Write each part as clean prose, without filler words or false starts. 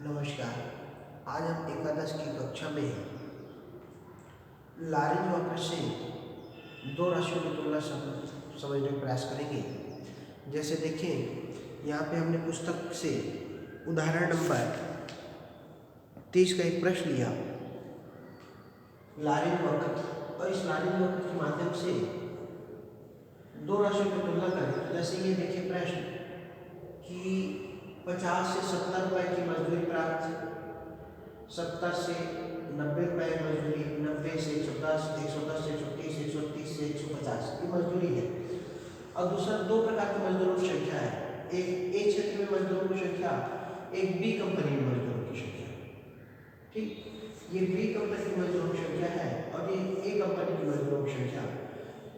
नमस्कार। आज हम एकादश की कक्षा में लारेंज वक्र से दो राशियों की तुलना समझने का प्रयास करेंगे। जैसे देखें, यहाँ पे हमने पुस्तक से उदाहरण नंबर 30 का एक प्रश्न लिया, लारेंज वक्र, और इस लारेंज वक्र के माध्यम से दो राशियों की तुलना करें। जैसे ये देखिए प्रश्न कि 50 से 70 रुपए की मजदूरी प्राप्त, 70 से 90 रुपए मजदूरी, 90 से 110, 110 से 130, 130 से 150 ये मजदूरी है। और दूसरा दो प्रकार के मजदूरों की संख्या है, एक ए क्षेत्र में मजदूरों की संख्या, एक बी कंपनी में मजदूरों की संख्या। ठीक, ये बी कंपनी की मजदूरों की संख्या है और ये ए कंपनी की मजदूरों की संख्या।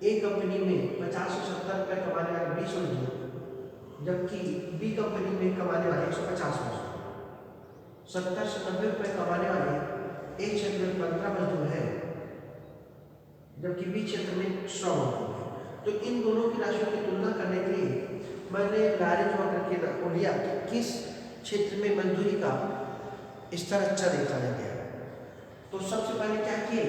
ए कंपनी में 50 से 70 रुपए कमाने वाले 20 मजदूर, जबकि बी कंपनी में कमाने वाले 150 मजदूर। 70 से 90 रुपए कमाने वाले ए क्षेत्र में 15 मजदूर हैं, जबकि बी क्षेत्र में 100 मजदूर हैं। तो इन दोनों की राशियों की तुलना करने के लिए मैंने लारेंज वक्र को लिया कि किस क्षेत्र में मजदूरी का स्तर अच्छा देखा गया। तो सबसे पहले क्या किए,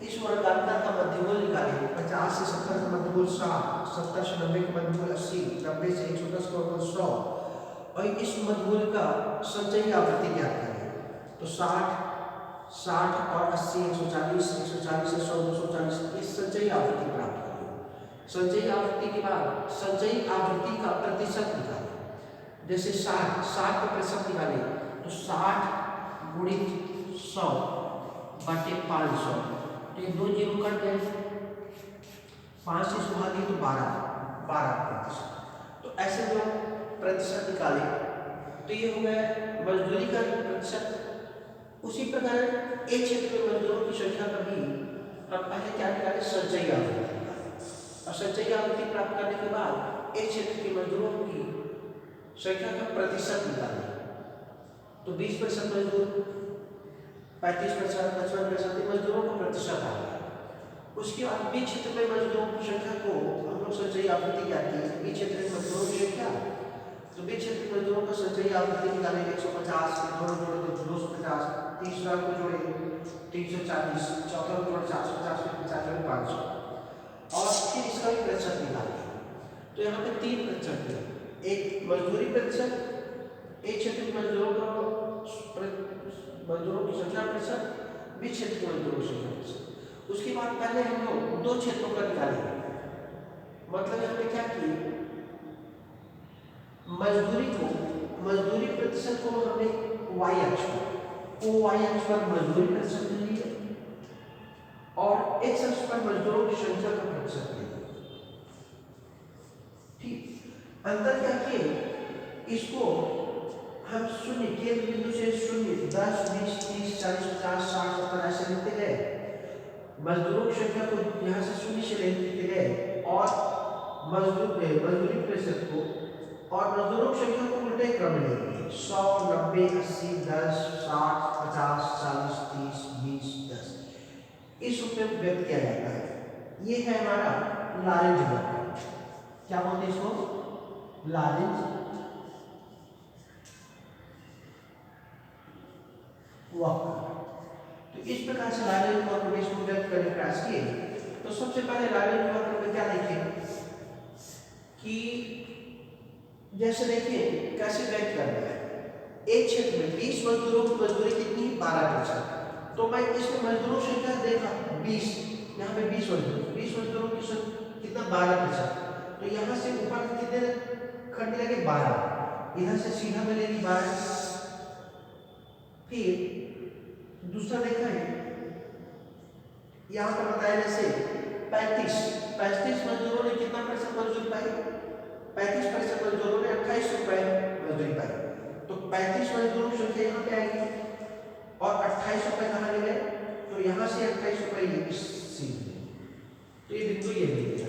इस वर्गाकार का मध्यमूल निकाले। 50 से 70 का मध्यमूल 60, 70 से 90 का मध्यमूल 80, 90 से 110 का मध्यमूल 100, और इस मध्यमूल का संचयी आवृत्ति ज्ञात करें। तो 60 और 80, 140, 140 से 100, 240 इस संचयी आवृत्ति प्राप्त करें। संचयी आवृत्ति के बाद संचयी आवृत्ति का प्रतिशत निकालें। जैसे 60 का प्रतिशत निकालें तो 60 गुणित 100 बटे 500, तो ये 2 जीरो कट गए, 5 से सुबह दी तो 12%। तो ऐसे जो प्रतिशत निकाले तो ये हो गया मजदूरी का प्रतिशत। उसी प्रकार एक क्षेत्र में मजदूरों की संख्या का भी हम पहले क्या निकाले, संचयी आवृत्ति निकाले, और संचयी आवृत्ति प्राप्त करने के बाद एक क्षेत्र के मजदूरों की संख्या का प्रतिशत निकाले। तो 20% मजदूर, 35%, 55% मजदूरों का प्रतिशत आ गया। उसके बाद बी क्षेत्र में मजदूरों की संख्या को हम लोग संचयी आवृत्ति क्या की, बी क्षेत्र में मजदूरों की संख्या, तो बी क्षेत्र में मजदूरों का संचयी आवृत्ति निकाले 150, दोनों जोड़े तो 250, तीसरा को जोड़े 340, चौथा को जोड़े 450, 50 जोड़े 500, और फिर इसका भी प्रतिशत निकाले। तो यहाँ पे 3 प्रतिशत है, एक मजदूरी प्रतिशत, एक क्षेत्र के मजदूरों की संख्या प्रतिशत, बी क्षेत्र के मजदूरों की संख्या प्रतिशत। उसके बाद पहले हम लोग दो क्षेत्रों का निकालेंगे। मतलब यहाँ पे क्या किए, मजदूरी प्रतिशत को हमने y अक्ष पर मजदूरी प्रतिशत ले लिया और x अक्ष पर मजदूरों की संख्या का प्रतिशत ले लिया। ठीक, अंतर क्या किए, इसको हम शून्य केंद्र बिंदु से शून्य 10, 20, 30, 40, 50, 60, 70 ऐसे लेते गए। मजदूरों की संख्या को यहाँ से शून्य से लेते गए और मजदूरी प्रतिशत को और मजदूरों की संख्या को उल्टे क्रम में लेंगे। 100, 90, 80, 10, 60, 50, 40, 30, 20, 10 इस रूप में व्यक्त किया जाता है। ये है हमारा लारेंज वक्र। क्या बोलते हैं इसको, लारेंज वक्र। तो इस प्रकार से लारेंज वक्र में इसको व्यक्त करने का प्रयास किए। तो सबसे पहले लारेंज वक्र में क्या देखें कि जैसे देखिए कैसे व्यक्त करना है। एक क्षेत्र में 20 मजदूरों की मजदूरी कितनी, 12%। तो मैं इसमें मजदूरों की संख्या देखा 20, यहाँ पे 20 मजदूरों की संख्या कितना, 12%। तो यहाँ से ऊपर कितने खंड लगे, 12, इधर से सीधा में लेगी 12। फिर दूसरा देखा है, यहाँ पर बताया जैसे 35 मजदूरों ने कितना प्रतिशत मजदूरी पाई, 35% मजदूरों ने 28 रुपए मजदूरी पाई। तो 35 मजदूरों की संख्या यहाँ पे आएगी और 28 रुपए कहाँ ले गए, तो यहाँ से 28 रुपए ये सीधे, तो ये बिंदु ये मिल गया।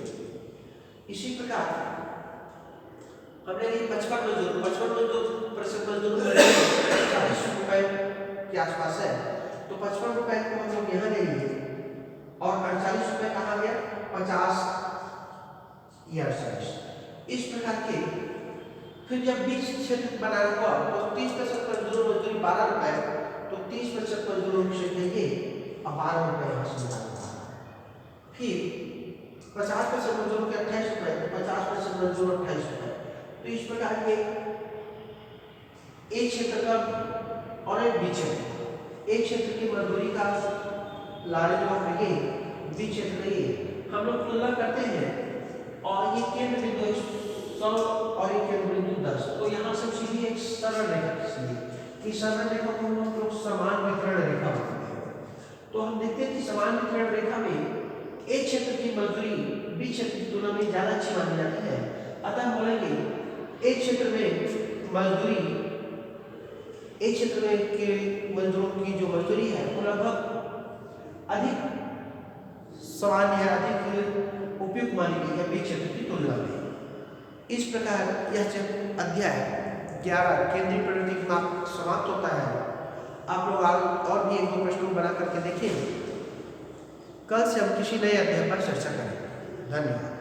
इसी प्रकार हमने लिए 55 प्रतिशत मजदूर 40 रुपए के आसपास है, तो 55 रुपए को हम लोग यहाँ ले लिए और 48 रुपए कहाँ गया, 50 या 48। इस प्रकार के फिर जब बी क्षेत्र बनाने को तो 30% मजदूर मजदूरी 12 रुपए, तो 30% मजदूरों की संख्या ये अब 12 रुपए यहाँ से निकालना। फिर 50% मजदूरों के 28 रुपए, तो 50% मजदूर 28 रुपए। तो इस प्रकार ये एक क्षेत्र का और एक बी क्षेत्र, एक क्षेत्र की मजदूरी का लारे जो है बी क्षेत्र में ये हम लोग तुलना करते हैं, और ये केंद्र बिंदु 100 और ये केंद्र बिंदु 10। तो यहाँ से सीधी एक सरल रेखा खींचिए, कि सरल रेखा को हम लोग समान वितरण रेखा बोलते हैं। तो हम देखते हैं कि समान वितरण रेखा में एक क्षेत्र की मजदूरी बी क्षेत्र की तुलना में ज्यादा अच्छी मानी जाती है। अतः हम बोलेंगे एक क्षेत्र में मजदूरी, एक क्षेत्र में के मजदूरों की जो मजदूरी है वो लगभग अधिक सामान्य है, अधिक उपयुक्त मानी गई है बी क्षेत्र की तुलना में। इस प्रकार यह अध्याय 11 केंद्रीय प्रवृत्ति की माप समाप्त होता है। आप लोग और भी एक दो प्रश्नों बना करके देखें। कल से हम किसी नए अध्याय पर चर्चा करेंगे। धन्यवाद।